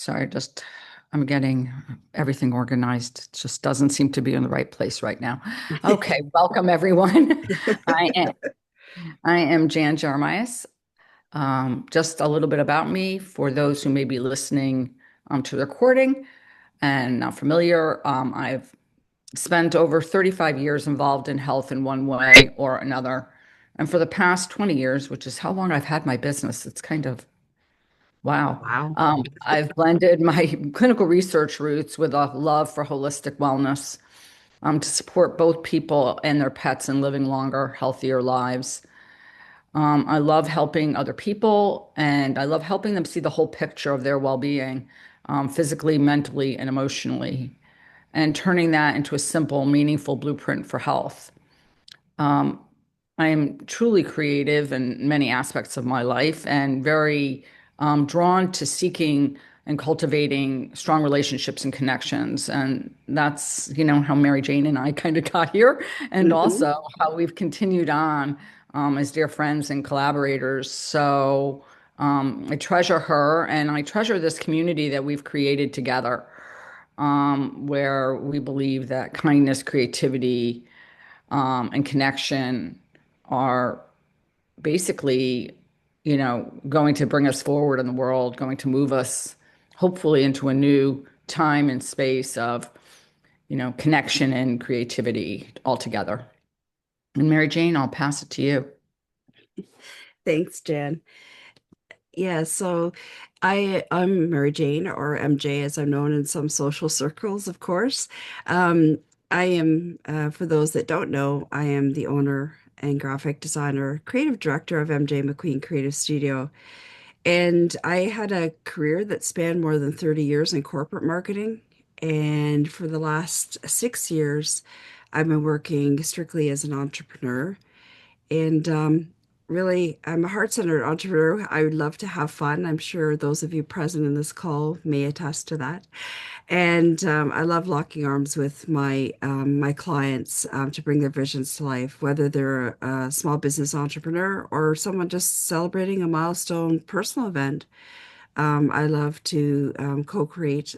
Sorry, I'm getting everything organized. It just doesn't seem to be in the right place right now. Okay, welcome everyone. I am I am Jan Jeremias. Just a little bit about me for those who may be listening to the recording and not familiar. I've spent over 35 years involved in health in one way or another. And for the past 20 years, which is how long I've had my business, it's kind of wow. Wow. I've blended my clinical research roots with a love for holistic wellness to support both people and their pets in living longer, healthier lives. I love helping other people and I love helping them see the whole picture of their well-being, physically, mentally, and emotionally, and turning that into a simple, meaningful blueprint for health. I'm truly creative in many aspects of my life and very drawn to seeking and cultivating strong relationships and connections. And that's, how Mary Jane and I kind of got here, and Hmm. also how we've continued on as dear friends and collaborators. So I treasure her and I treasure this community that we've created together, where we believe that kindness, creativity, and connection are basically, going to bring us forward in the world, going to move us hopefully into a new time and space of, connection and creativity altogether. And Mary Jane, I'll pass it to you. Thanks, Jan. Yeah, so I'm Mary Jane, or MJ as I'm known in some social circles, of course. Um, I am, for those that don't know, I am the owner and graphic designer, creative director of MJ McQueen Creative Studio. And I had a career that spanned more than 30 years in corporate marketing. And for the last 6 years, I've been working strictly as an entrepreneur. And really, I'm a heart-centered entrepreneur. I would love to have fun. I'm sure those of you present in this call may attest to that. And I love locking arms with my clients to bring their visions to life, whether they're a small business entrepreneur or someone just celebrating a milestone personal event. I love to co-create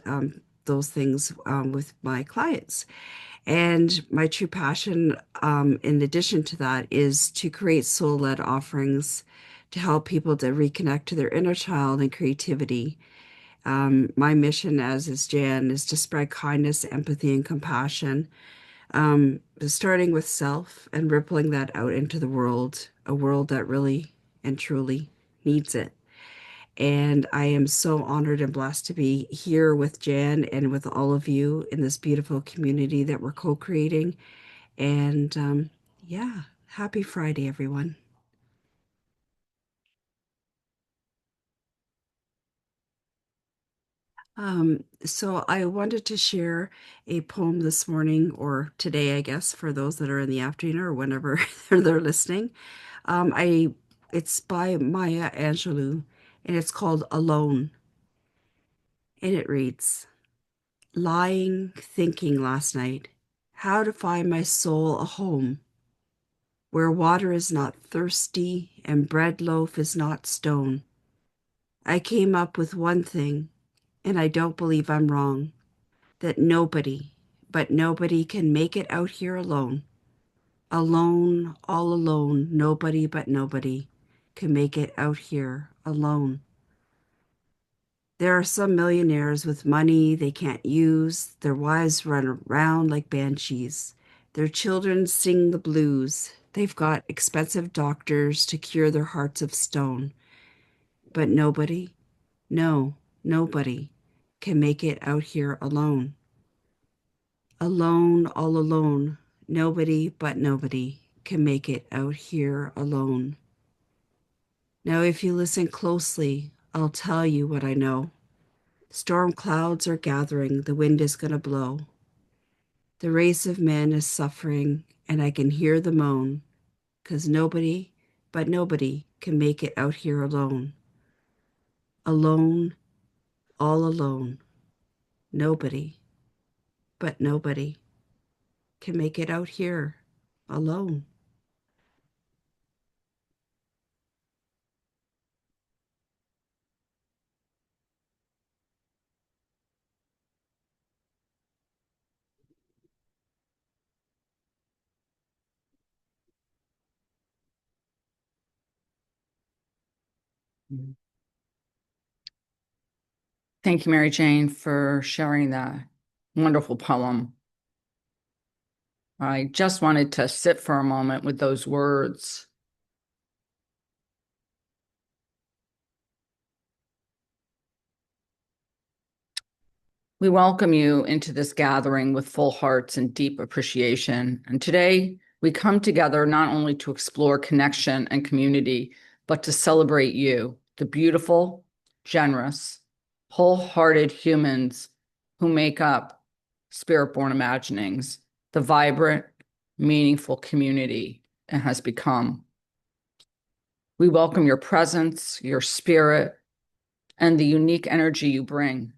those things with my clients. And my true passion, in addition to that, is to create soul-led offerings to help people to reconnect to their inner child and creativity. My mission, as is Jan, is to spread kindness, empathy, and compassion, starting with self and rippling that out into the world, a world that really and truly needs it. And I am so honored and blessed to be here with Jan and with all of you in this beautiful community that we're co-creating. And yeah, happy Friday, everyone. So I wanted to share a poem this morning or today, I guess, for those that are in the afternoon or whenever they're listening. I It's by Maya Angelou and it's called Alone. And it reads, lying, thinking last night, how to find my soul a home where water is not thirsty and bread loaf is not stone. I came up with one thing, and I don't believe I'm wrong, that nobody, but nobody can make it out here alone. Alone, all alone, nobody but nobody can make it out here alone. There are some millionaires with money they can't use. Their wives run around like banshees. Their children sing the blues. They've got expensive doctors to cure their hearts of stone. But nobody, no, nobody can make it out here alone. Alone, all alone, nobody but nobody can make it out here alone. Now, if you listen closely, I'll tell you what I know. Storm clouds are gathering, the wind is going to blow. The race of men is suffering, and I can hear the moan, 'cause nobody, but nobody, can make it out here alone. Alone, all alone, nobody, but nobody, can make it out here alone. Thank you, Mary Jane, for sharing that wonderful poem. I just wanted to sit for a moment with those words. We welcome you into this gathering with full hearts and deep appreciation. And today we come together not only to explore connection and community, but to celebrate you, the beautiful, generous, wholehearted humans who make up Spirit-Born Imaginings, the vibrant, meaningful community it has become. We welcome your presence, your spirit, and the unique energy you bring.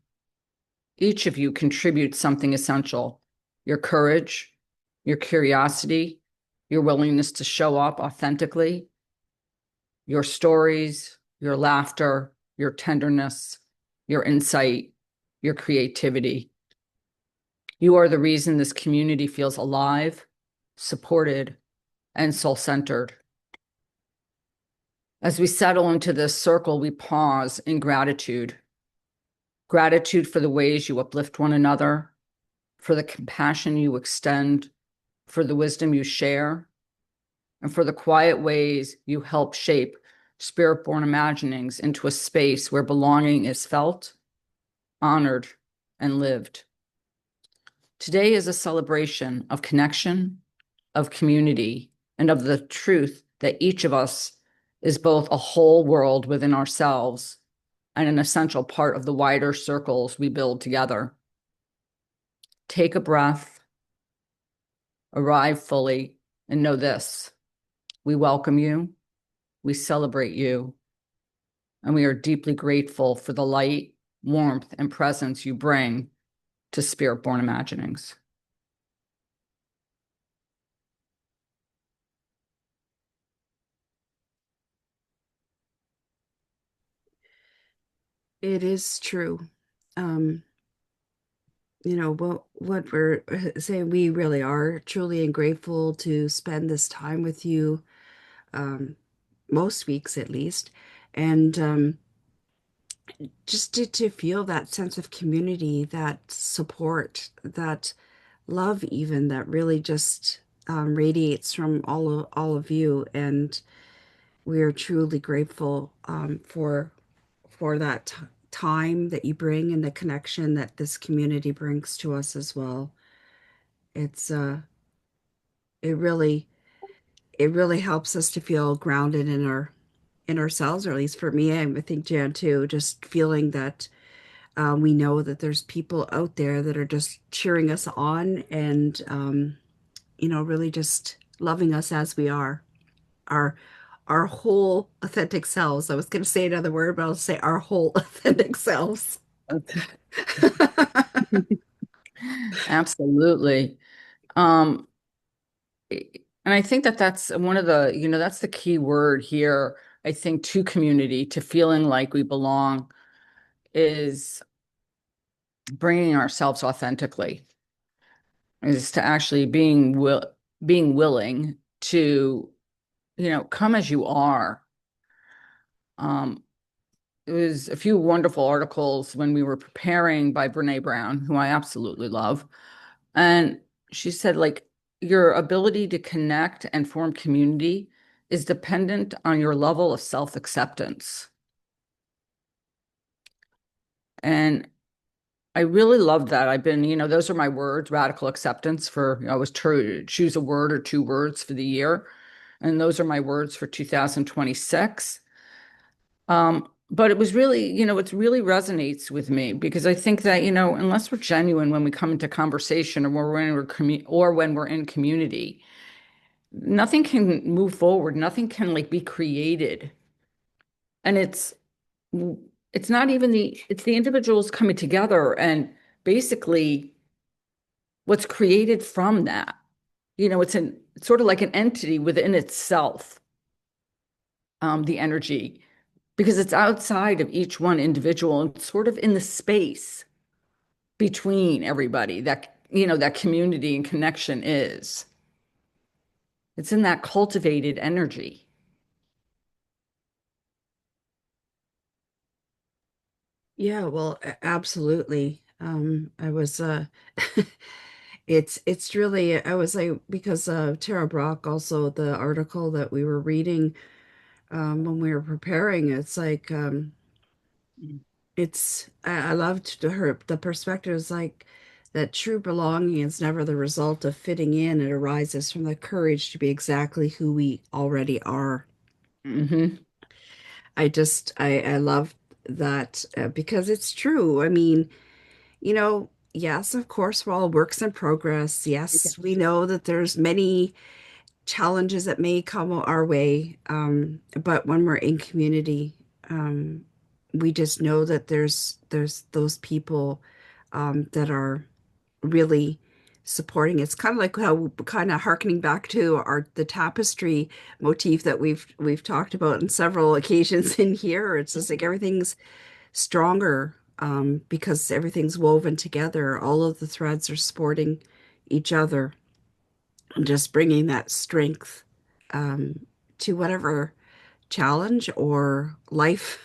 Each of you contributes something essential: your courage, your curiosity, your willingness to show up authentically, your stories, your laughter, your tenderness, your insight, your creativity. You are the reason this community feels alive, supported, and soul-centered. As we settle into this circle, we pause in gratitude. Gratitude for the ways you uplift one another, for the compassion you extend, for the wisdom you share, and for the quiet ways you help shape Spirit-Born Imaginings into a space where belonging is felt, honored, and lived. Today is a celebration of connection, of community, and of the truth that each of us is both a whole world within ourselves and an essential part of the wider circles we build together. Take a breath, arrive fully, and know this: we welcome you, we celebrate you, and we are deeply grateful for the light, warmth, and presence you bring to Spirit-Born Imaginings. It is true. Um, what we're saying, we really are truly and grateful to spend this time with you, um, most weeks at least, and just to feel that sense of community, that support, that love, even that really just radiates from all of you, and we are truly grateful for that time that you bring and the connection that this community brings to us as well. It's it really it really helps us to feel grounded in ourselves, or at least for me, I think Jan too, just feeling that we know that there's people out there that are just cheering us on and really just loving us as we are, our our whole authentic selves. I was going to say another word, but I'll say our whole authentic selves. Absolutely. Um, and I think that that's one of the, that's the key word here, I think, to community, to feeling like we belong, is bringing ourselves authentically, is to actually being willing to, come as you are. Um, it was a few wonderful articles when we were preparing by Brene Brown, who I absolutely love. And she said, like, your ability to connect and form community is dependent on your level of self-acceptance. And I really love that. I've been, those are my words: radical acceptance for, I was to choose a word or two words for the year. And those are my words for 2026. But it was really, it really resonates with me because I think that, unless we're genuine when we come into conversation, or when we're in community, nothing can move forward. Nothing can like be created. And it's not even it's the individuals coming together and basically what's created from that. It's sort of like an entity within itself, the energy, because it's outside of each one individual and sort of in the space between everybody that, that community and connection is. It's in that cultivated energy. Yeah, well, absolutely. I was it's really I was like because Tara Brock also the article that we were reading when we were preparing, it's like it's I loved her the perspective is like that true belonging is never the result of fitting in. It arises from the courage to be exactly who we already are. Hmm. I love that because it's true. I mean, yes, of course, we're all works in progress. Yes, we know that there's many challenges that may come our way. But when we're in community, um, we just know that there's those people that are really supporting. It's kind of like how kind of harkening back to our the tapestry motif that we've talked about in several occasions in here. It's just like everything's stronger because everything's woven together. All of the threads are supporting each other and just bringing that strength um, to whatever challenge or life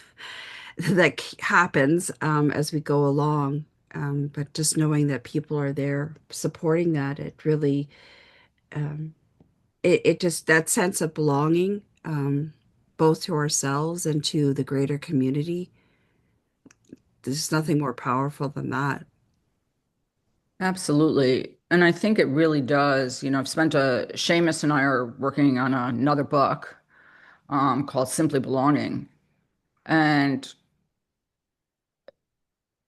that happens as we go along. But just knowing that people are there supporting that, it really, it just that sense of belonging, both to ourselves and to the greater community. There's nothing more powerful than that. Absolutely. And I think it really does. I've spent Seamus and I are working on another book called Simply Belonging. And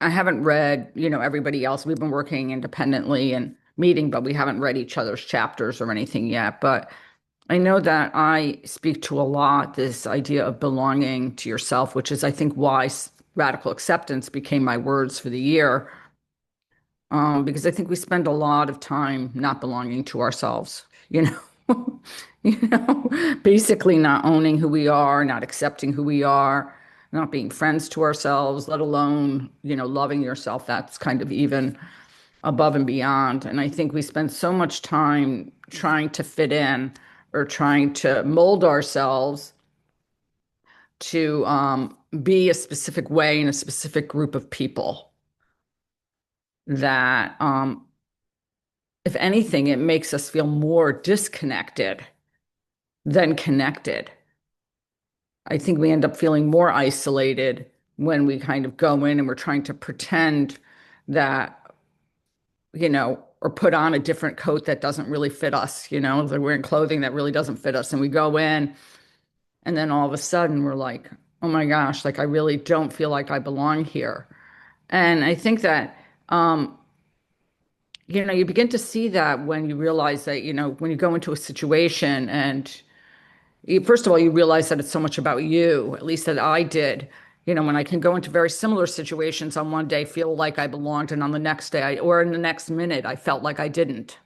I haven't read, everybody else. We've been working independently and meeting, but we haven't read each other's chapters or anything yet. But I know that I speak to a lot this idea of belonging to yourself, which is, I think, why radical acceptance became my words for the year. Because I think we spend a lot of time not belonging to ourselves, basically not owning who we are, not accepting who we are, not being friends to ourselves, let alone, loving yourself. That's kind of even above and beyond. And I think we spend so much time trying to fit in or trying to mold ourselves to be a specific way in a specific group of people that if anything, it makes us feel more disconnected than connected. I think we end up feeling more isolated when we kind of go in and we're trying to pretend that, or put on a different coat that doesn't really fit us, that we're wearing clothing that really doesn't fit us. And we go in and then all of a sudden we're like, oh my gosh, like I really don't feel like I belong here. And I think that, you begin to see that when you realize that, when you go into a situation and first of all, you realize that it's so much about you, at least that I did. When I can go into very similar situations on one day, feel like I belonged, and on the next day, or in the next minute, I felt like I didn't.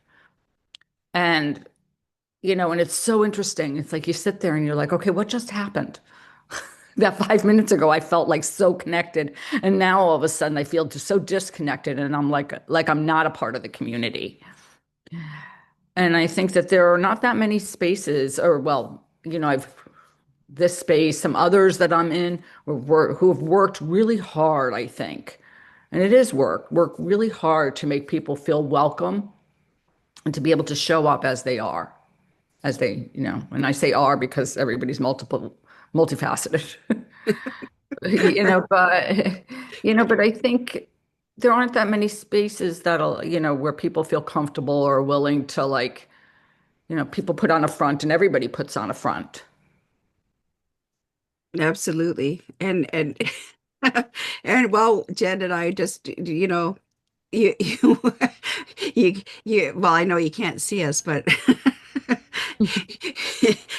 And, and it's so interesting. It's like you sit there and you're like, okay, what just happened? That 5 minutes ago, I felt like so connected. And now all of a sudden I feel just so disconnected and I'm like I'm not a part of the community. And I think that there are not that many spaces, or well, I've this space, some others that I'm in who have worked really hard, I think. And it is work really hard to make people feel welcome and to be able to show up as they are, as they, and I say are because everybody's multifaceted, but I think there aren't that many spaces that'll, where people feel comfortable or willing to like, people put on a front and everybody puts on a front. Absolutely. And and well, Jen and I just you well, I know you can't see us, but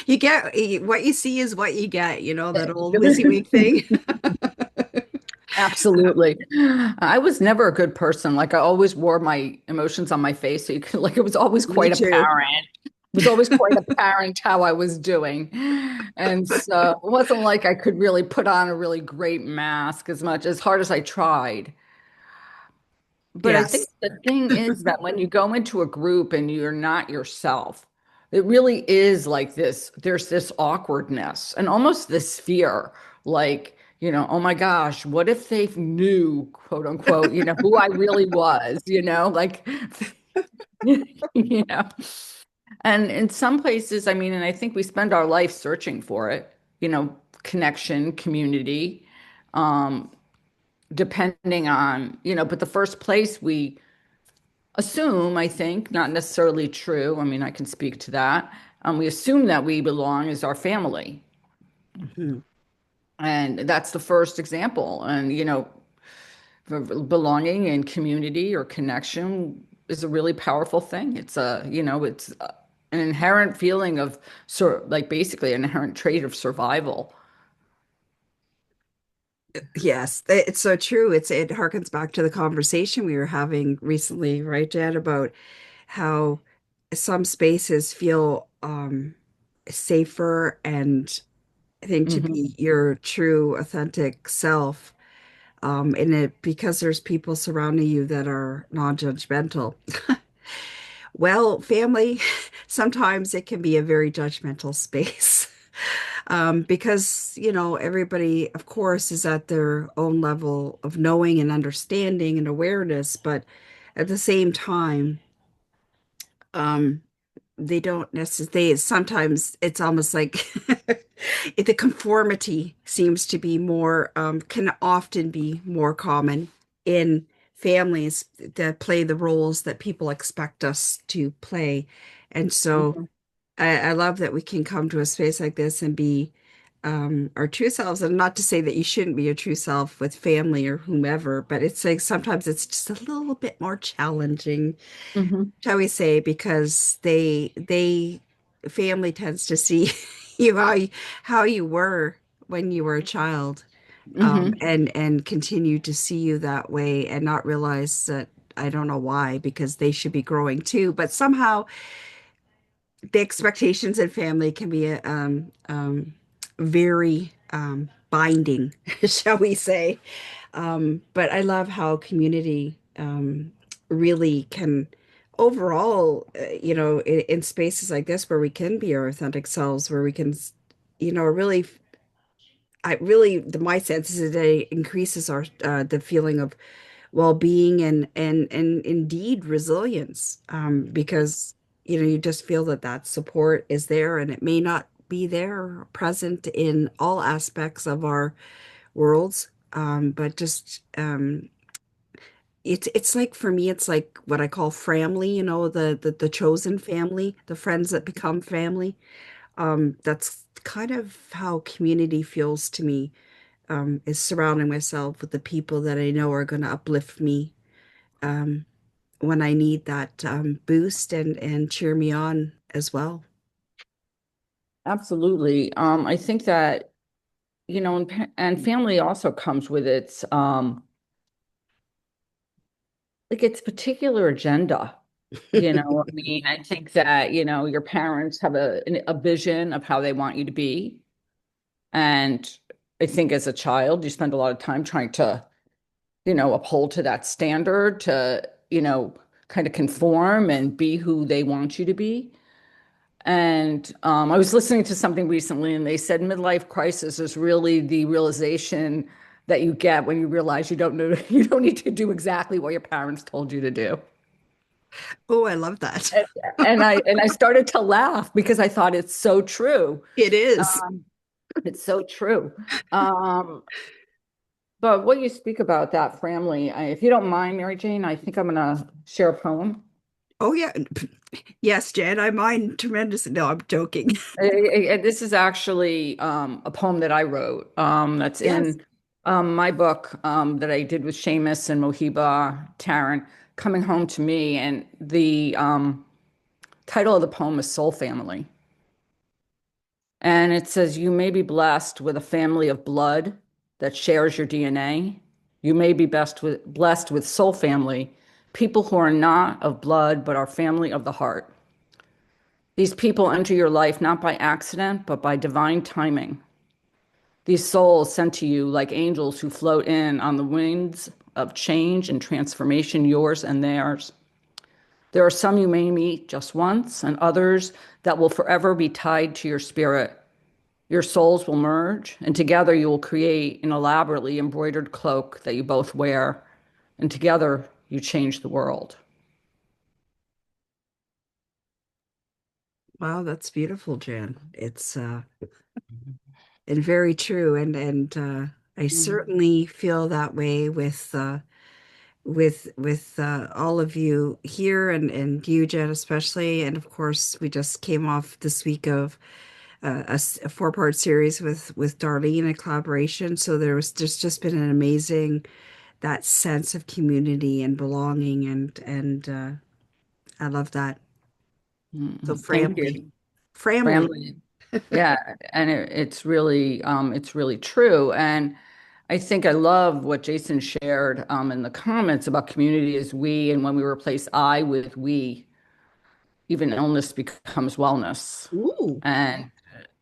you get what you see is what you get, that old WYSIWYG thing. Absolutely. I was never a good person. Like I always wore my emotions on my face. So you could like it was always Me quite too. apparent. It was always quite apparent how I was doing. And so it wasn't like I could really put on a really great mask as much as hard as I tried. But I think Yes, the thing is that when you go into a group and you're not yourself, it really is like this, there's this awkwardness and almost this fear. Like, oh my gosh, what if they knew, quote unquote, who I really was, like, you know. And in some places, I mean, and I think we spend our life searching for it, connection, community, um, depending on, but the first place we assume, I think, not necessarily true. I mean, I can speak to that. We assume that we belong is our family. Mhm. And that's the first example. And, belonging and community or connection is a really powerful thing. It's an inherent feeling of like basically an inherent trait of survival. Yes, it's so true. It harkens back to the conversation we were having recently, right, Jen, about how some spaces feel safer and I think to Hmm. be your true authentic self. In it because there's people surrounding you that are non-judgmental. Well, family, sometimes it can be a very judgmental space. Because, everybody, of course, is at their own level of knowing and understanding and awareness, but at the same time, um, they don't necessarily, sometimes it's almost like the conformity seems to be more, can often be more common in families that play the roles that people expect us to play. And so Hmm. I love that we can come to a space like this and be our true selves. And not to say that you shouldn't be your true self with family or whomever, but it's like sometimes it's just a little bit more challenging, Hmm. shall we say, because they family tends to see you how you were when you were a child, Hmm. and continue to see you that way and not realize that I don't know why, because they should be growing too. But somehow the expectations in family can be very binding, shall we say. But I love how community really can overall, in spaces like this where we can be our authentic selves, where we can, really, my sense is that it increases our the feeling of well-being and indeed resilience, because you just feel that that support is there, and it may not be there present in all aspects of our worlds, but just it's like for me it's like what I call family, the chosen family, the friends that become family. That's kind of how community feels to me, is surrounding myself with the people that I know are going to uplift me um, when I need that boost and cheer me on as well. Absolutely. I think that, and family also comes with its, like its particular agenda. I mean, I think that, your parents have a vision of how they want you to be. And I think as a child, you spend a lot of time trying to, uphold to that standard, to, kind of conform and be who they want you to be. And I was listening to something recently, and they said midlife crisis is really the realization that you get when you realize you don't know, you don't need to do exactly what your parents told you to do. Oh, I love that. And, and I started to laugh because I thought it's so true. It is. Um, it's so true. Um, but what you speak about that family, if you don't mind, Mary Jane, I think I'm gonna share a poem. Oh, yeah. Yes, Jen, I mind tremendously. No, I'm joking. This is actually a poem that I wrote, that's Yes. in my book, that I did with Seamus and Mohiba Tarrant, Coming Home to Me. And the title of the poem is Soul Family. And it says, you may be blessed with a family of blood that shares your DNA. You may be blessed with soul family, people who are not of blood, but are family of the heart. These people enter your life not by accident, but by divine timing. These souls sent to you like angels who float in on the winds of change and transformation, yours and theirs. There are some you may meet just once, and others that will forever be tied to your spirit. Your souls will merge, and together you will create an elaborately embroidered cloak that you both wear, and together you change the world. Wow, that's beautiful, Jan. It's and very true, and I Mhm. certainly feel that way with all of you here and you, Jen, especially. And of course, we just came off this week of a four-part series with Darlene, a collaboration. So there's just been an amazing that sense of community and belonging and I love that. So Thank family, you. family. Family. Yeah, and it's really true. And I think I love what Jason shared in the comments about community is we, and when we replace I with we, even illness becomes wellness. Ooh, And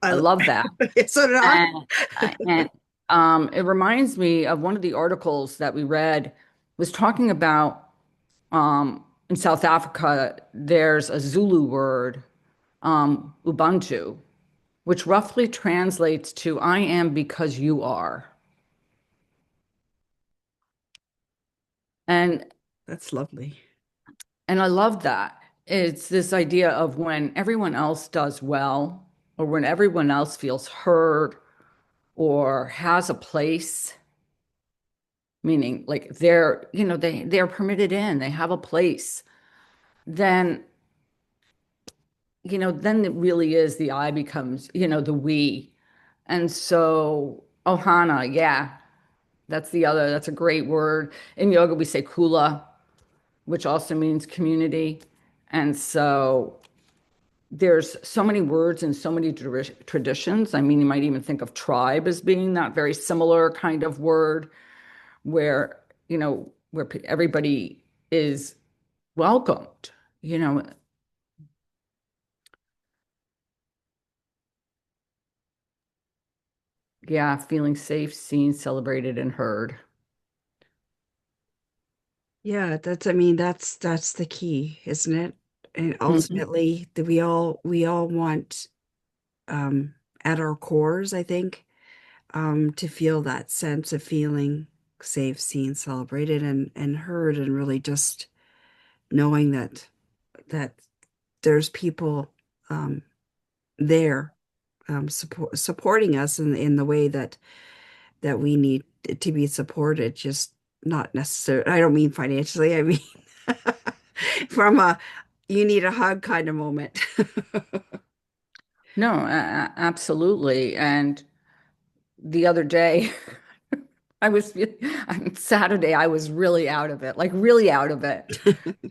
I I, love that. so did I. And, and it reminds me of one of the articles that we read was talking about in South Africa, there's a Zulu word, Ubuntu, which roughly translates to I am because you are. And That's lovely. and I love that. It's this idea of when everyone else does well, or when everyone else feels heard or has a place, meaning like they're permitted in, they have a place, then then it really is the I becomes, the we. And so Ohana, yeah, that's a great word. In yoga, we say kula, which also means community. And so there's so many words and so many traditions. I mean, you might even think of tribe as being that very similar kind of word where, where everybody is welcomed, you know, yeah, feeling safe, seen, celebrated, and heard. Yeah, I mean, that's the key, isn't it? And Mhm. ultimately, that we all want, um, at our cores, I think, to feel that sense of feeling safe, seen, celebrated, and heard, and really just knowing that there's people, um, there, supporting us in the way that we need to be supported, just not necessarily, I don't mean financially, I mean from a you need a hug kind of moment. No, absolutely. And the other day, I was on Saturday, I was really out of it, like really out of it.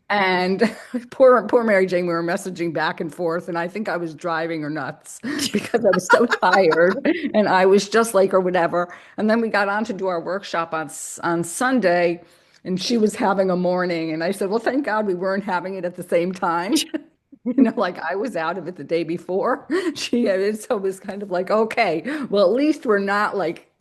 And poor Mary Jane, we were messaging back and forth, and I think I was driving her nuts because I was so tired, and I was just like or whatever. And then we got on to do our workshop on Sunday, and she was having a morning, and I said, "Well, thank God we weren't having it at the same time." Like I was out of it the day before. So it was kind of like, okay, well, at least we're not like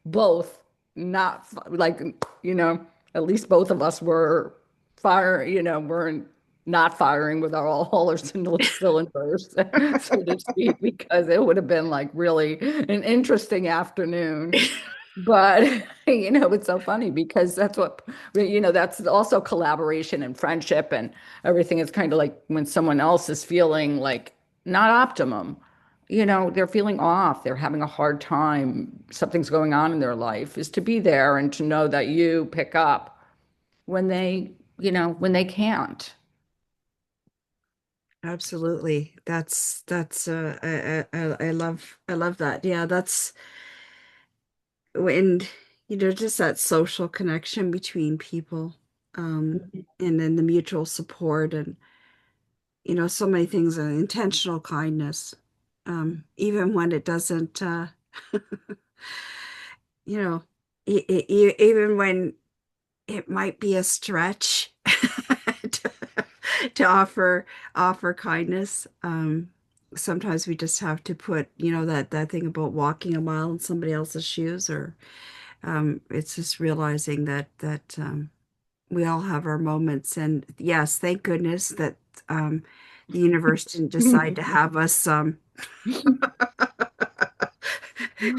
both not like, you know, at least both of us were weren't not firing with all our cylinders, so to speak, because it would have been like really an interesting afternoon. But it's so funny because that's also collaboration and friendship and everything is kind of like when someone else is feeling like not optimum, they're feeling off, they're having a hard time, something's going on in their life, is to be there and to know that you pick up when they can't. Absolutely. That's I love that. Yeah, that's when just that social connection between people, and then the mutual support and so many things, intentional kindness, even when it doesn't, you know even when it might be a stretch to, to offer kindness. Sometimes we just have to put, that thing about walking a mile in somebody else's shoes, or it's just realizing that we all have our moments. And yes, thank goodness that, the universe didn't decide to have us,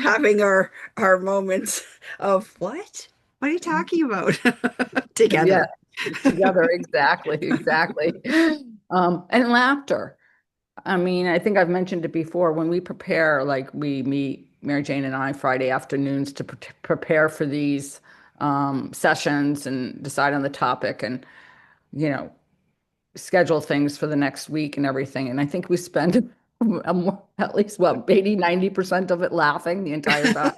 having our moments of what are you talking about Yeah, together. together, exactly, exactly. And laughter. I mean, I think I've mentioned it before. When we prepare, like we meet, Mary Jane and I, Friday afternoons to prepare for these sessions and decide on the topic and, you know, schedule things for the next week and everything. And I think we spend at least, what, 80, 90% of it laughing the entire time.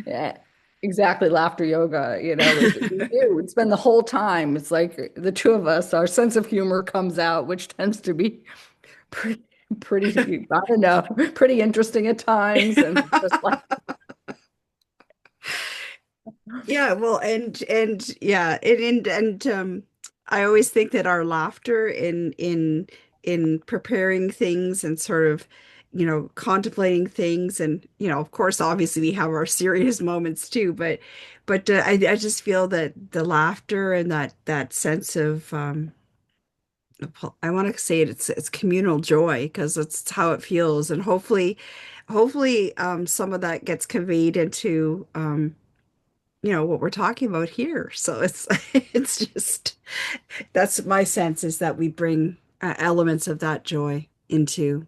Yeah, exactly. Laughter yoga, we do. We spend the whole time. It's like the two of us, our sense of humor comes out, which tends to be pretty, I don't know, pretty interesting at times. And just like, Yeah, well, and yeah, I always think that our laughter in preparing things and sort of, contemplating things, and of course, obviously, we have our serious moments too, but I just feel that the laughter and that sense of I want to say it's communal joy because it's how it feels, and hopefully some of that gets conveyed into what we're talking about here. So it's it's just that's my sense is that we bring elements of that joy into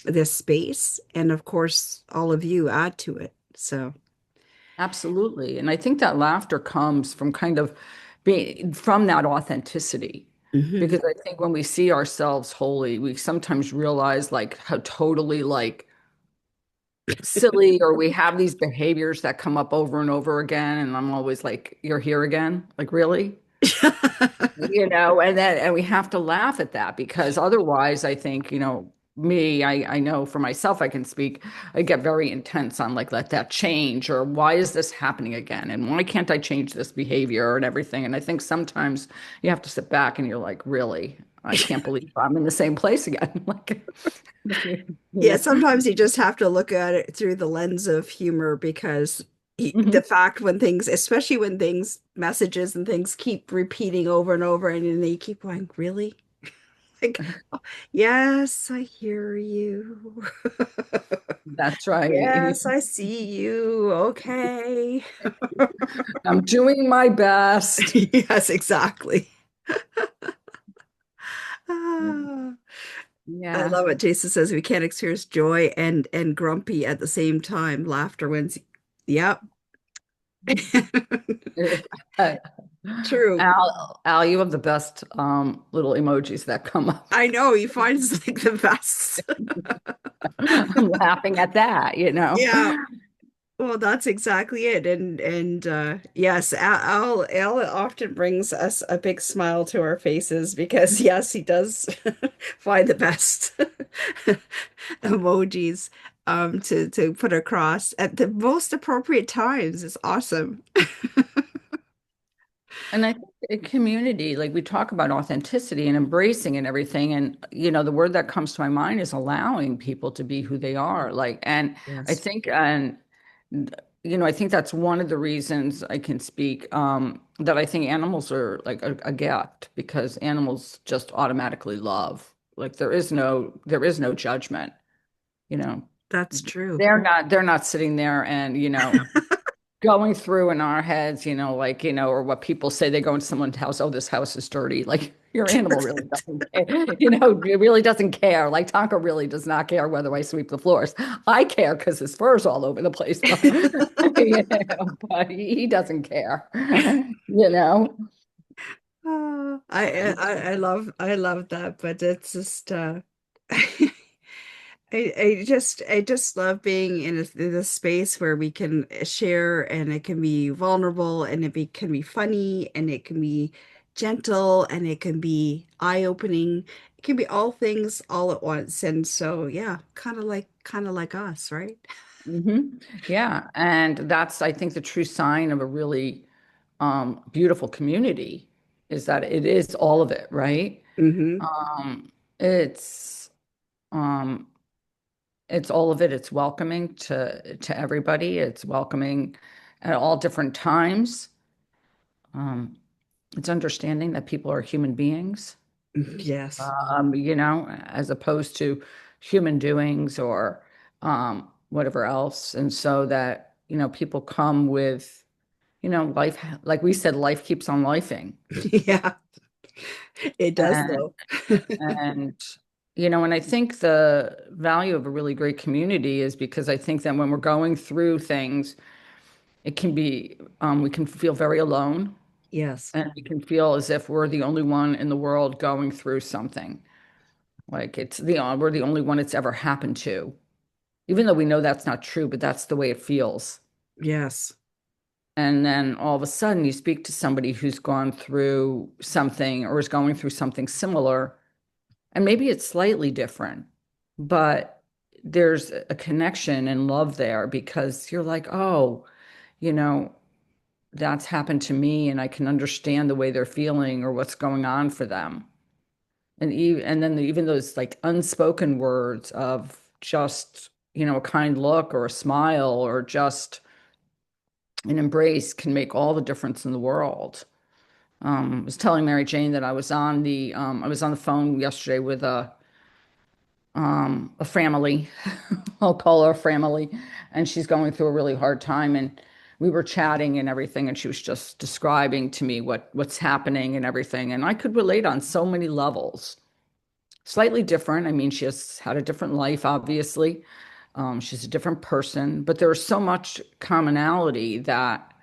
this space, and of course, all of you add to it. So, absolutely. And I think that laughter comes from kind of being from that authenticity. mhm. Because I think when we see ourselves wholly, we sometimes realize like how totally like silly or we have these behaviors that come up over and over again. And I'm always like, you're here again? Like, really? And we have to laugh at that because otherwise I think, I know for myself I can speak, I get very intense on like let that change or why is this happening again and why can't I change this behavior and everything. And I think sometimes you have to sit back and you're like, really, I can't believe I'm in the same place again. Like, you Yeah, know. sometimes you just have to look at it through the lens of humor because the Mhm. fact when things, especially when things, messages and things keep repeating over and over, and then you keep going, really? Like, yes, I hear you. That's right. Yes, I see you. Okay. I'm doing my best. Yes, exactly. Ah, I Yeah. love it. Jason says we can't experience joy and grumpy at the same time. Laughter wins. Yep. True. Al, you have the best little emojis that come up. I know he finds like the best. I'm laughing at that. Yeah. Well, that's exactly it. And yes, Al often brings us a big smile to our faces because yes, he does find the best emojis to put across at the most appropriate times. It's awesome. And I think in community, like we talk about authenticity and embracing and everything. And, the word that comes to my mind is allowing people to be who they are. Like, and I Yes. think, and, I think that's one of the reasons I can speak that I think animals are like a gift because animals just automatically love. Like there is no judgment, you know. That's true. They're not sitting there and, going through in our heads, like, or what people say they go into someone's house, oh, this house is dirty. Like your animal really doesn't care. It really doesn't care. Like Tonka really does not care whether I sweep the floors. I care because his fur's all over the place, but, but he doesn't care, you know? I love that, but it's just I just love being in a space where we can share and it can be vulnerable and can be funny and it can be gentle and it can be eye-opening. It can be all things all at once. And so yeah, kind of like us, right? Yeah. And that's, I think, the true sign of a really beautiful community is that it is all of it, right? Hmm. Um, it's um, it's all of it. It's welcoming to everybody. It's welcoming at all different times. It's understanding that people are human beings, Yes. as opposed to human doings or. whatever else. And so that, people come with, life, like we said, life keeps on lifing. Yeah, it does And, though. and, and I think the value of a really great community is because I think that when we're going through things, it can be, we can feel very alone Yes, and we can feel as if we're the only one in the world going through something. Like we're the only one it's ever happened to, even though we know that's not true, but that's the way it feels. yes, And then all of a sudden, you speak to somebody who's gone through something or is going through something similar, and maybe it's slightly different, but there's a connection and love there because you're like, oh, you know, that's happened to me, and I can understand the way they're feeling or what's going on for them. And then even those like unspoken words of just, a kind look or a smile or just an embrace can make all the difference in the world. I was telling Mary Jane that I was on the phone yesterday with a family. I'll call her a family, and she's going through a really hard time. And we were chatting and everything, and she was just describing to me what's happening and everything. And I could relate on so many levels. Slightly different. I mean, she has had a different life, obviously. She's a different person, but there's so much commonality that,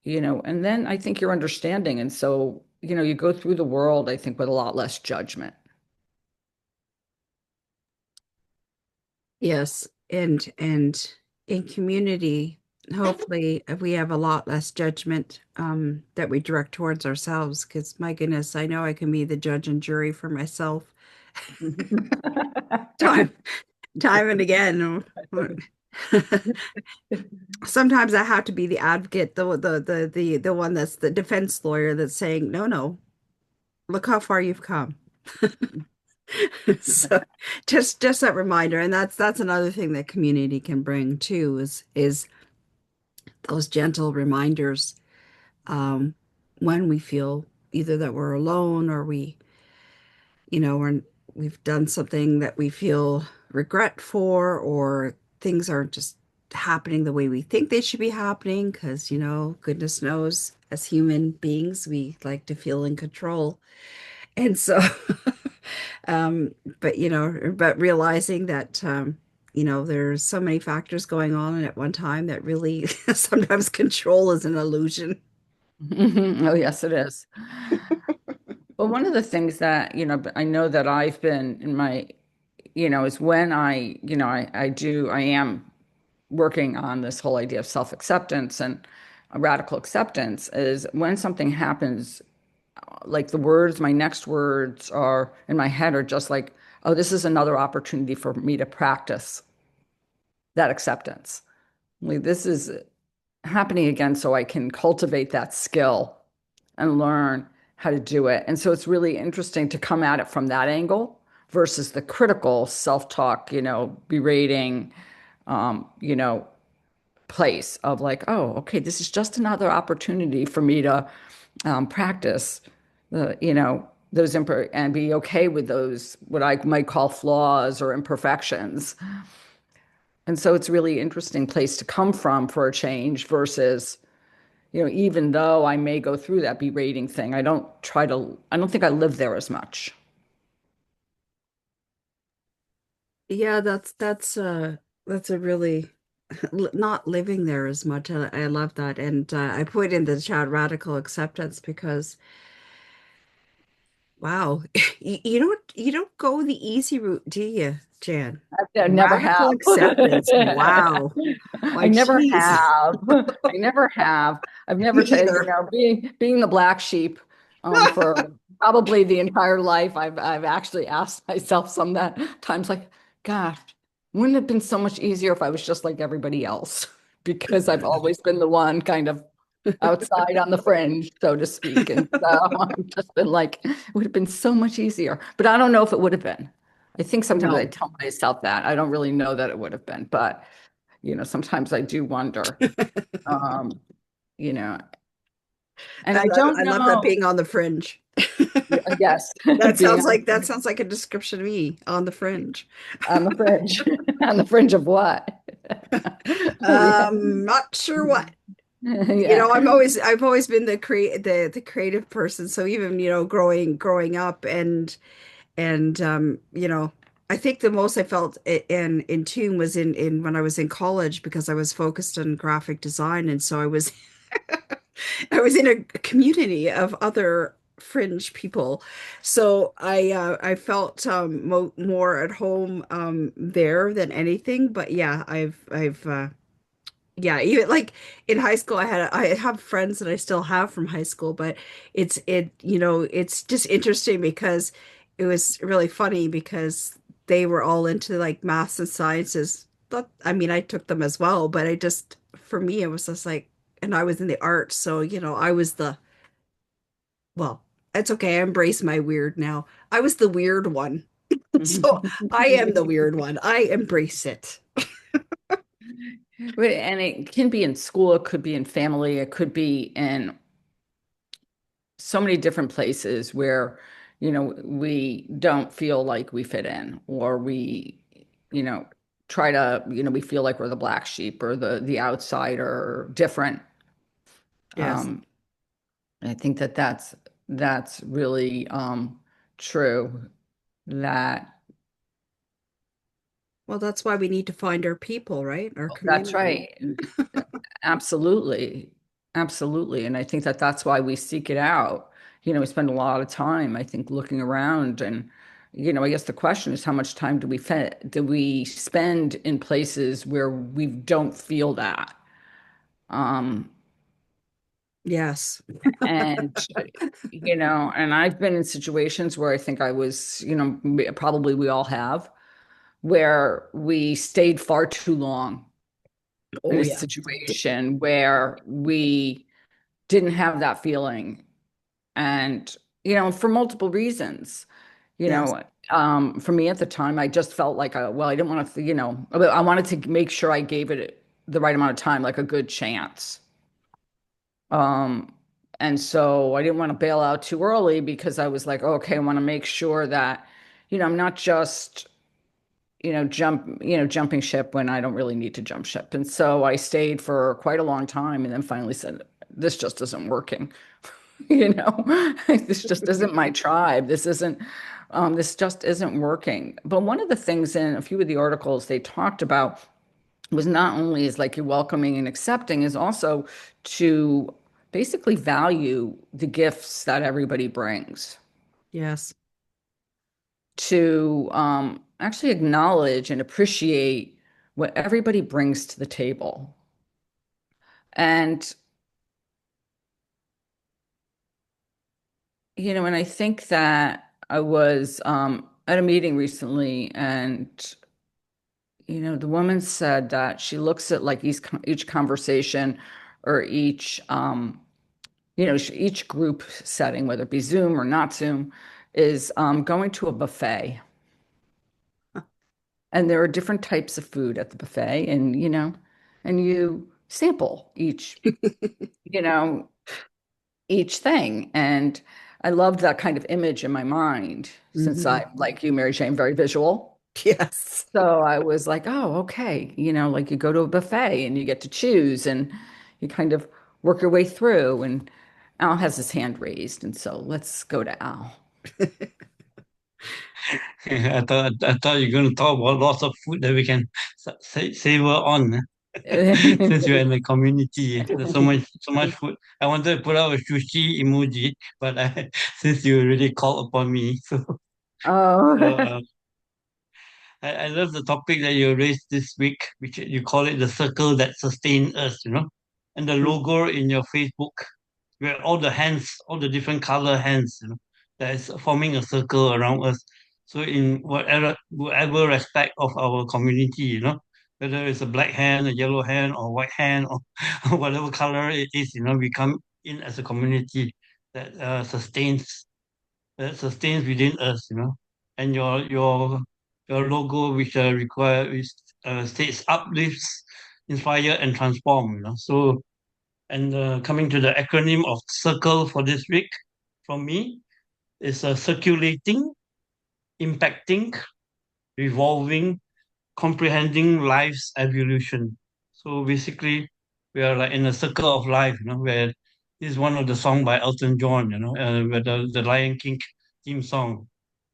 and then I think you're understanding. And so, you go through the world, I think, with a lot less judgment. yes. And in community, hopefully we have a lot less judgment that we direct towards ourselves. Because my goodness, I know I can be the judge and jury for myself time time and again. Sometimes I have to be the advocate, the one that's the defense lawyer that's saying, no, no, look how far you've come. So just that reminder, and that's another thing that community can bring too, is those gentle reminders um, when we feel either that we're alone or we've done something that we feel regret for, or things aren't just happening the way we think they should be happening, because goodness knows, as human beings, we like to feel in control. And so um but realizing that there's so many factors going on at one time that really sometimes control is an illusion. Oh, yes, it is. Well, one of the things that, I know that I've been in my, is when I am working on this whole idea of self-acceptance and radical acceptance is when something happens, like my next words are in my head are just like, oh, this is another opportunity for me to practice that acceptance. Like this is happening again so I can cultivate that skill and learn how to do it. And so it's really interesting to come at it from that angle versus the critical self-talk, berating, you know, place of like, oh, okay, this is just another opportunity for me to practice those and be okay with those, what I might call flaws or imperfections. And so it's a really interesting place to come from for a change versus, even though I may go through that berating thing, I don't think I live there as much. Yeah, that's a really not living there as much. I love that. And I put in the chat radical acceptance because wow, you don't go the easy route, do you, Jan? I never Radical have. acceptance. Wow. I Like, never geez. have. I never have. I've Me never taken, either. being the black sheep, for probably the entire life, I've actually asked myself some that times like, gosh, wouldn't it have been so much easier if I was just like everybody else? Because I've always been the one kind of outside on the fringe, so to speak. And so I've just been like, it would have been so much easier. But I don't know if it would have been. I think sometimes I No. tell myself that. I don't really know that it would have been, but sometimes I do wonder. Um, you know, and I don't I love that know. being on the fringe. Yes, being That sounds like a description of me on the fringe. on the fringe. On the fringe of what? Yeah. Not sure what. You know, Yeah. I've always been the creative person. So even, you know, growing up and you know, I think the most I felt in tune was in when I was in college because I was focused on graphic design, and so I was I was in a community of other fringe people. So I felt mo more at home there than anything. But yeah, I've yeah, even like in high school, I have friends that I still have from high school, but you know, it's just interesting because it was really funny because they were all into like maths and sciences. But I mean, I took them as well, but I just for me, it was just like, and I was in the arts, so you know, I was the well, it's okay. I embrace my weird now. I was the weird one, so I am the weird one. I embrace it. And it can be in school, it could be in family, it could be in so many different places where, we don't feel like we fit in, or we, you know, try to, we feel like we're the black sheep or the outsider or different. Yes. Um, I think that that's really true. That Well, that's why we need to find our people, right? Our that's community. right. Absolutely. Absolutely. And I think that that's why we seek it out. We spend a lot of time, I think, looking around, and, I guess the question is how much time do we spend in places where we don't feel that? Um, Yes. and, and I've been in situations where I think I was, probably we all have, where we stayed far too long in Oh a yeah. situation where we didn't have that feeling. And, for multiple reasons, Yes. for me at the time, I just felt like, well, I didn't want to, I wanted to make sure I gave it the right amount of time, like a good chance. Um, and so I didn't want to bail out too early because I was like, okay, I want to make sure that, I'm not just, jumping ship when I don't really need to jump ship. And so I stayed for quite a long time and then finally said, this just isn't working. This just isn't my tribe. This just isn't working. But one of the things in a few of the articles they talked about was not only is like you're welcoming and accepting, is also to basically value the gifts that everybody brings, Yes. to actually acknowledge and appreciate what everybody brings to the table. And, and I think that I was at a meeting recently, and, the woman said that she looks at like each conversation or each group setting, whether it be Zoom or not Zoom, is going to a buffet. And there are different types of food at the buffet, and you sample you know, each thing. And I loved that kind of image in my mind since Hmm. I, like you, Mary Jane, very visual. Yes. So I was like, oh, okay. Like you go to a buffet and you get to choose and you kind of work your way through. And Al has his hand raised. And so let's go to Al. I thought you were going to talk about lots of food that we can savor on. Since you're in the community, there's so much food. I wanted to put out a sushi emoji, but since you already called upon me, so Oh, I love the topic that you raised this week, which you call it the circle that sustains us, and the logo in your Facebook, where all the hands, all the different color hands, that is forming a circle around us. So in whatever respect of our community, whether it's a black hand, a yellow hand, or white hand, or, or whatever color it is, we come in as a community that sustains within us, and your logo, which which states uplifts, inspire, and transform. So, and coming to the acronym of circle for this week from me, It's a circulating, impacting, revolving, comprehending life's evolution. So basically, we are like in a circle of life, where this is one of the song by Elton John, where the Lion King theme song,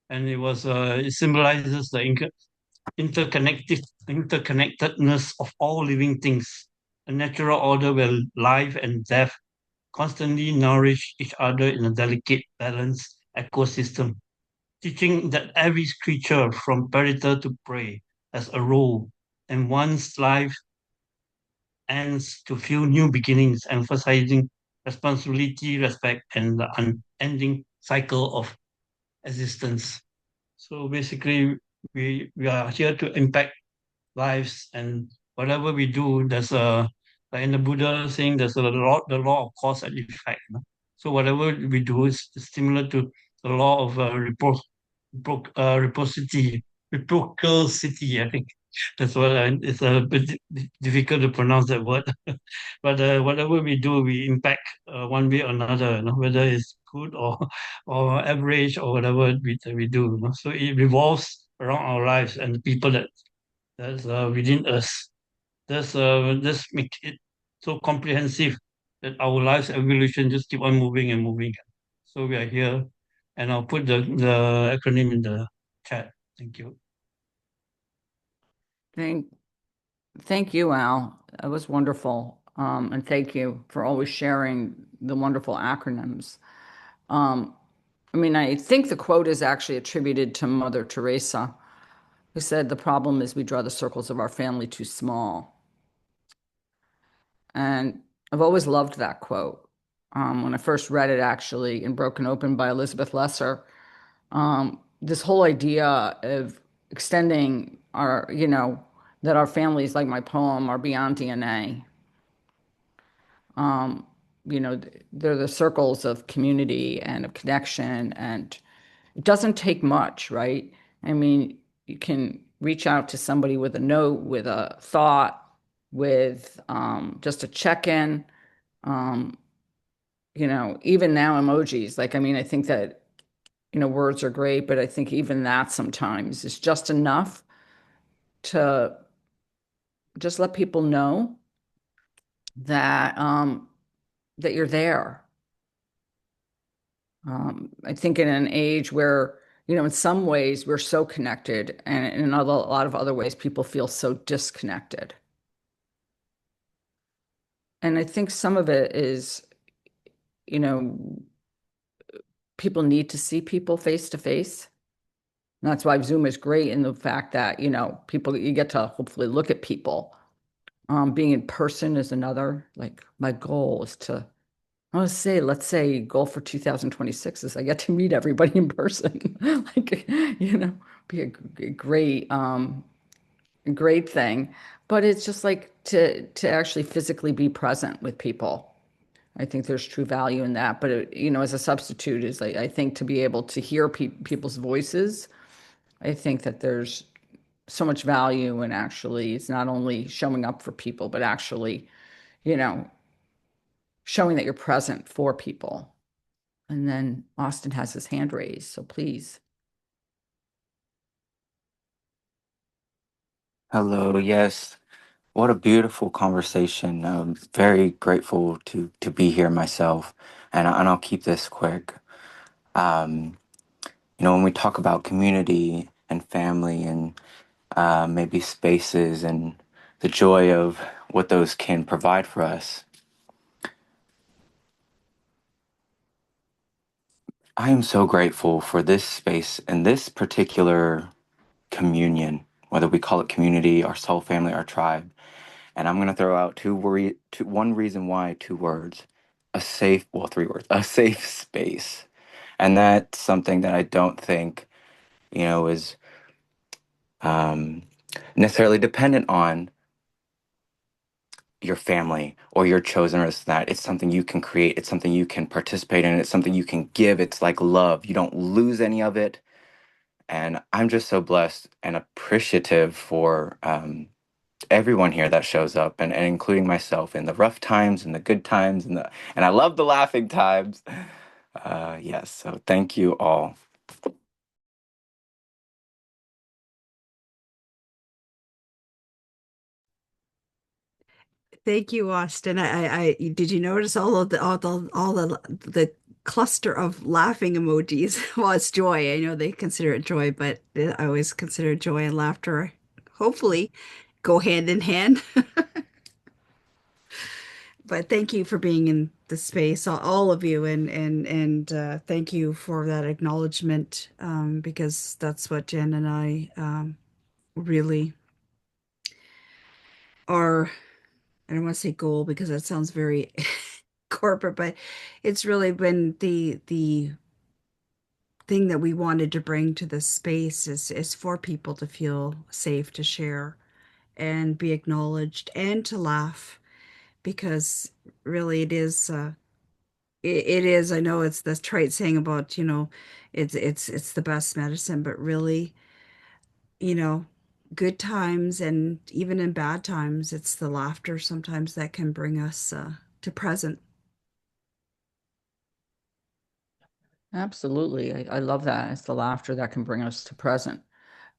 and it symbolizes the interconnectedness of all living things, a natural order where life and death constantly nourish each other in a delicate, balanced ecosystem, teaching that every creature, from predator to prey, has a role, and one's life ends to feel new beginnings, emphasizing responsibility, respect, and the unending cycle of existence. So basically, we are here to impact lives, and whatever we do, there's a like in the Buddha saying there's the law of cause and effect. So whatever we do is similar to the law of reciprocity. I think that's what it's a bit difficult to pronounce that word. But whatever we do, we impact one way or another. Whether it's good or or average or whatever we do. So it revolves around our lives and the people that's within us. That's make it so comprehensive that our life's evolution just keep on moving and moving. So we are here, and I'll put the acronym in the chat. Thank you. Thank, thank you, Al. That was wonderful. And thank you for always sharing the wonderful acronyms. Um, I mean, I think the quote is actually attributed to Mother Teresa, who said, "The problem is we draw the circles of our family too small." And I've always loved that quote. When I first read it, actually, in Broken Open by Elizabeth Lesser, this whole idea of extending that our families, like my poem, are beyond DNA. Um, they're the circles of community and of connection, and it doesn't take much, right? I mean, you can reach out to somebody with a note, with a thought, with just a check-in. Um, even now emojis. Like, I mean, I think that, words are great, but I think even that sometimes is just enough to just let people know that that you're there. I think in an age where, in some ways we're so connected, and in a lot of other ways people feel so disconnected. And I think some of it is, you know, people need to see people face to face. And that's why Zoom is great in the fact that, people, you get to hopefully look at people. Being in person is another. Like, my goal is to, I want to say, let's say goal for 2026 is I get to meet everybody in person. Like, be a great thing. But it's just like to actually physically be present with people. I think there's true value in that. But as a substitute is like, I think to be able to hear people's voices, I think that there's so much value in actually it's not only showing up for people, but actually, you know, showing that you're present for people. And then Austin has his hand raised, so please. Hello, yes. What a beautiful conversation. I'm very grateful to be here myself, and I'll keep this quick. Um, when we talk about community and family and maybe spaces and the joy of what those can provide for us, I am so grateful for this space and this particular communion, whether we call it community, our soul family, our tribe. And I'm going to throw out one reason why, two words, three words, a safe space. And that's something that I don't think, is um, necessarily dependent on your family or your chosen or this, that. It's something you can create. It's something you can participate in. It's something you can give. It's like love. You don't lose any of it. And I'm just so blessed and appreciative for everyone here that shows up and including myself in the rough times and the good times and I love the laughing times. Yes, so thank you all. Thank you, Austin. Did you notice all the cluster of laughing emojis? Well, it's joy. I know they consider it joy, but I always consider joy and laughter hopefully go hand in hand. But thank you for being in the space, all of you, and thank you for that acknowledgement, because that's what Jen and I really are. I don't want to say goal because that sounds very corporate, but it's really been the thing that we wanted to bring to this space is for people to feel safe to share and be acknowledged and to laugh because really it is it is. I know it's this trite saying about, it's the best medicine, but really, you know, good times and even in bad times, it's the laughter sometimes that can bring us to present. Absolutely. I love that. It's the laughter that can bring us to present.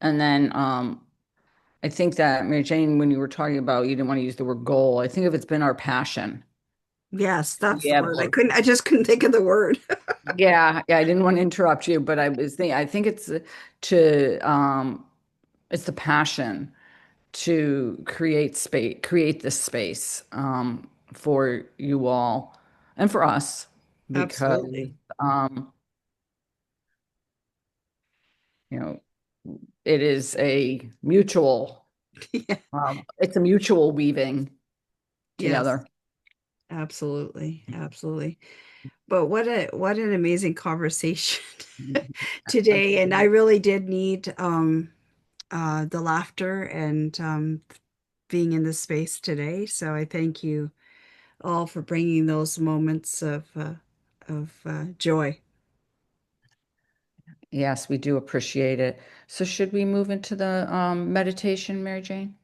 And then I think that Mary Jane, when you were talking about you didn't want to use the word goal, I think if it's been our passion. Yes, that's the Yeah, word. I just couldn't think of the word. yeah, I didn't want to interrupt you, but I think it's it's the passion to create this space for you all and for us because Absolutely. um, you know, it is a mutual, Yeah. it's a mutual weaving Yes, together. absolutely. Absolutely. But what an amazing conversation today. And I really did need the laughter and being in this space today. So I thank you all for bringing those moments of joy. Yes, we do appreciate it. So should we move into the meditation, Mary Jane?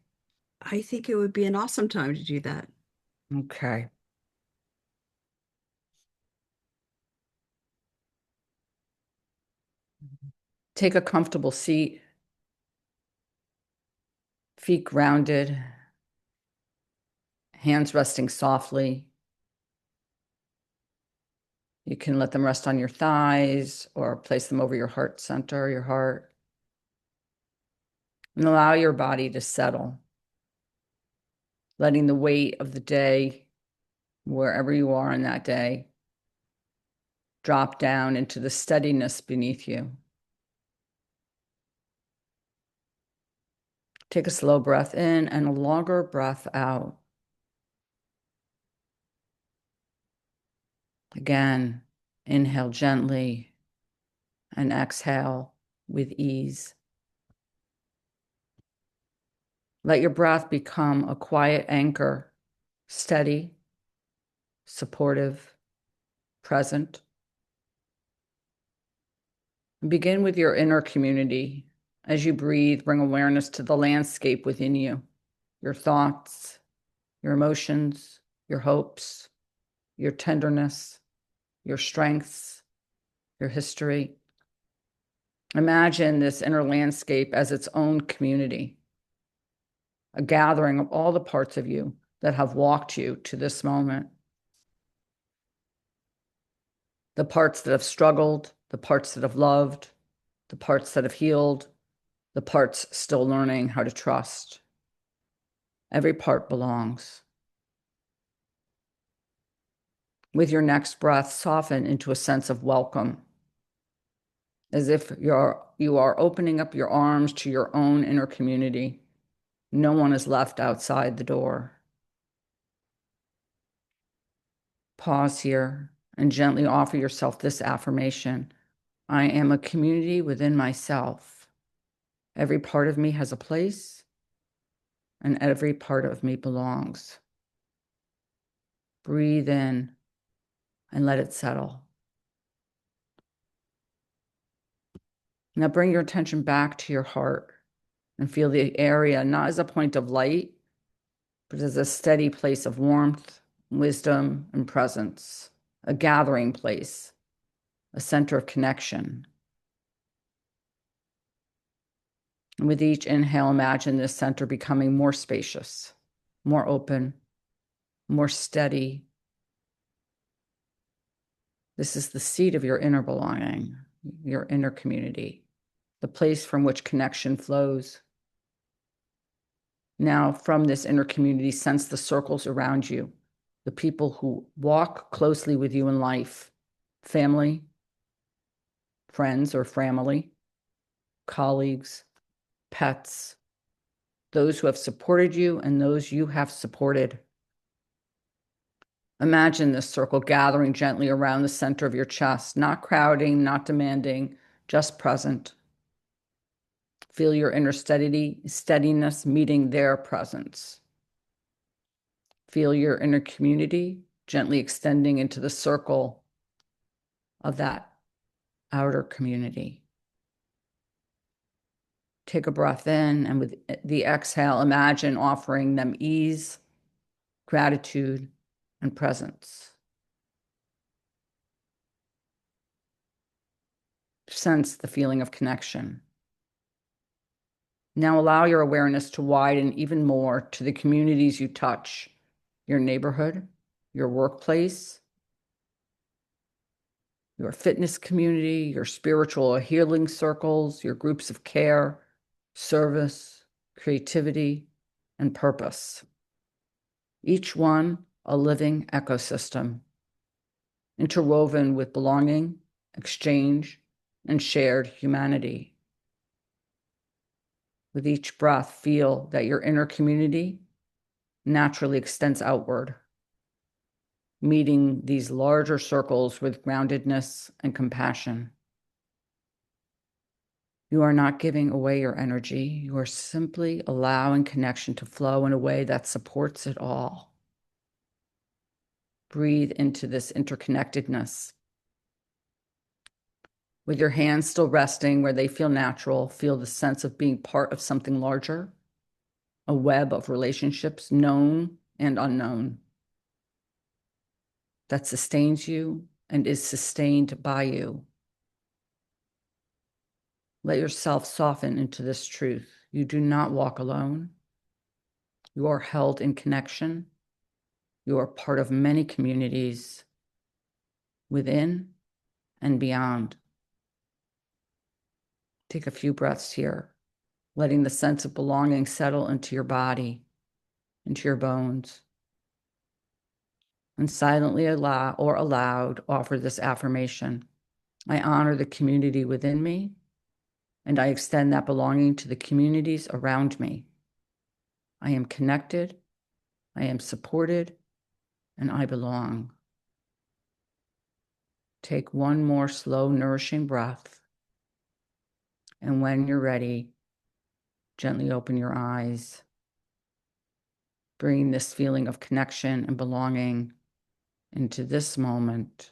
I think it would be an awesome time to do that. Okay. Take a comfortable seat, feet grounded, hands resting softly. You can let them rest on your thighs or place them over your heart center, your heart, and allow your body to settle, letting the weight of the day, wherever you are in that day, drop down into the steadiness beneath you. Take a slow breath in and a longer breath out. Again, inhale gently and exhale with ease. Let your breath become a quiet anchor, steady, supportive, present. And begin with your inner community. As you breathe, bring awareness to the landscape within you, your thoughts, your emotions, your hopes, your tenderness, your strengths, your history. Imagine this inner landscape as its own community, a gathering of all the parts of you that have walked you to this moment. The parts that have struggled, the parts that have loved, the parts that have healed, the parts still learning how to trust. Every part belongs. With your next breath, soften into a sense of welcome, as if you are opening up your arms to your own inner community. No one is left outside the door. Pause here and gently offer yourself this affirmation. I am a community within myself. Every part of me has a place, and every part of me belongs. Breathe in and let it settle. Now bring your attention back to your heart and feel the area not as a point of light, but as a steady place of warmth, wisdom, and presence, a gathering place. a center of connection. And with each inhale, imagine this center becoming more spacious, more open, more steady. This is the seat of your inner belonging, your inner community, the place from which connection flows. Now, from this inner community, sense the circles around you, the people who walk closely with you in life, family, friends or family, colleagues, pets, those who have supported you and those you have supported. Imagine this circle gathering gently around the center of your chest, not crowding, not demanding, just present. Feel your inner steadiness meeting their presence. Feel your inner community gently extending into the circle of that outer community. Take a breath in, and with the exhale, imagine offering them ease, gratitude, and presence. Sense the feeling of connection. Now allow your awareness to widen even more to the communities you touch, your neighborhood, your workplace, your fitness community, your spiritual or healing circles, your groups of care, service, creativity, and purpose. Each one a living ecosystem, interwoven with belonging, exchange, and shared humanity. With each breath, feel that your inner community naturally extends outward, meeting these larger circles with groundedness and compassion. You are not giving away your energy. You are simply allowing connection to flow in a way that supports it all. Breathe into this interconnectedness. With your hands still resting where they feel natural, feel the sense of being part of something larger, a web of relationships, known and unknown, that sustains you and is sustained by you. Let yourself soften into this truth. You do not walk alone. You are held in connection. You are part of many communities within and beyond. Take a few breaths here, letting the sense of belonging settle into your body, into your bones. And silently aloud, offer this affirmation. I honor the community within me, and I extend that belonging to the communities around me. I am connected, I am supported, and I belong. Take one more slow, nourishing breath. And when you're ready, gently open your eyes, bringing this feeling of connection and belonging into this moment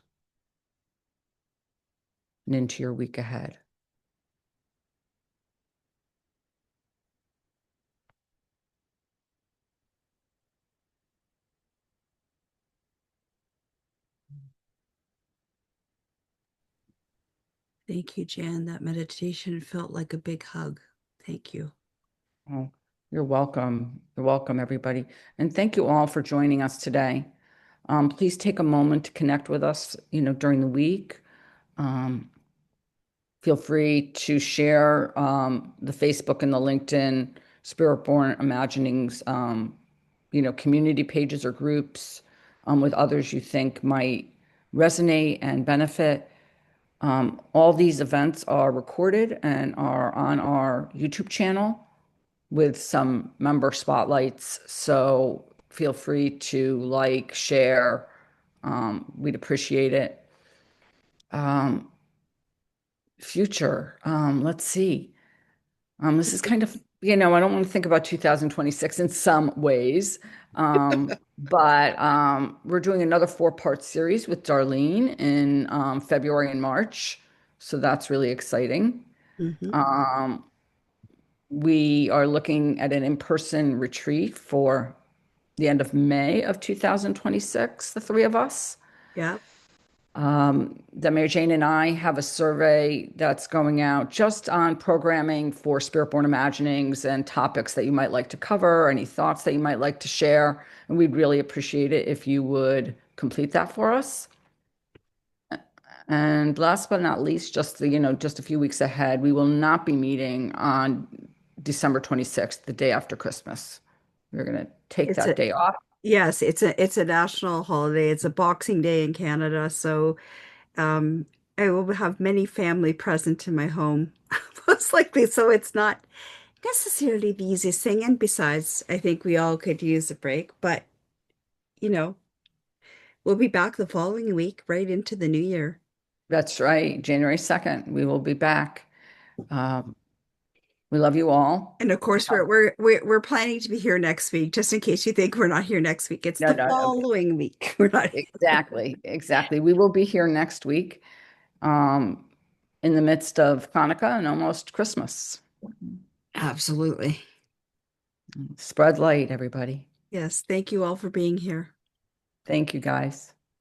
and into your week ahead. Thank you, Jan. That meditation felt like a big hug. Thank you. Oh, you're welcome. You're welcome, everybody. And thank you all for joining us today. Please take a moment to connect with us, during the week. Feel free to share the Facebook and the LinkedIn Spirit Born Imaginings, community pages or groups with others you think might resonate and benefit. All these events are recorded and are on our YouTube channel with some member spotlights. So feel free to like, share. We'd appreciate it. Future, let's see. This is kind of, I don't want to think about 2026 in some ways, but we're doing another 4-part series with Darlene in February and March. So that's really exciting. Mhm. Um, we are looking at an in-person retreat for the end of May of 2026, the three of us. Yeah. That Mary Jane and I have a survey that's going out just on programming for Spirit-Born Imaginings and topics that you might like to cover, any thoughts that you might like to share. And we'd really appreciate it if you would complete that for us. And last but not least, just a few weeks ahead, we will not be meeting on December 26th, the day after Christmas. We're going to take It's that a day off. Yes, it's a national holiday. It's a Boxing Day in Canada, so um, I will have many family present in my home, most likely. So it's not necessarily the easiest thing. And besides, I think we all could use a break. But you know, we'll be back the following week, right into the new year. That's right, January 2nd, we will be back. Um, we love you all. And of course, we're planning to be here next week, just in case you think we're not here next week. It's No, the no, no. following week. We're not. Exactly, exactly. We will be here next week, um, in the midst of Hanukkah and almost Christmas. Absolutely. Spread light, everybody. Yes. Thank you all for being here. Thank you, guys.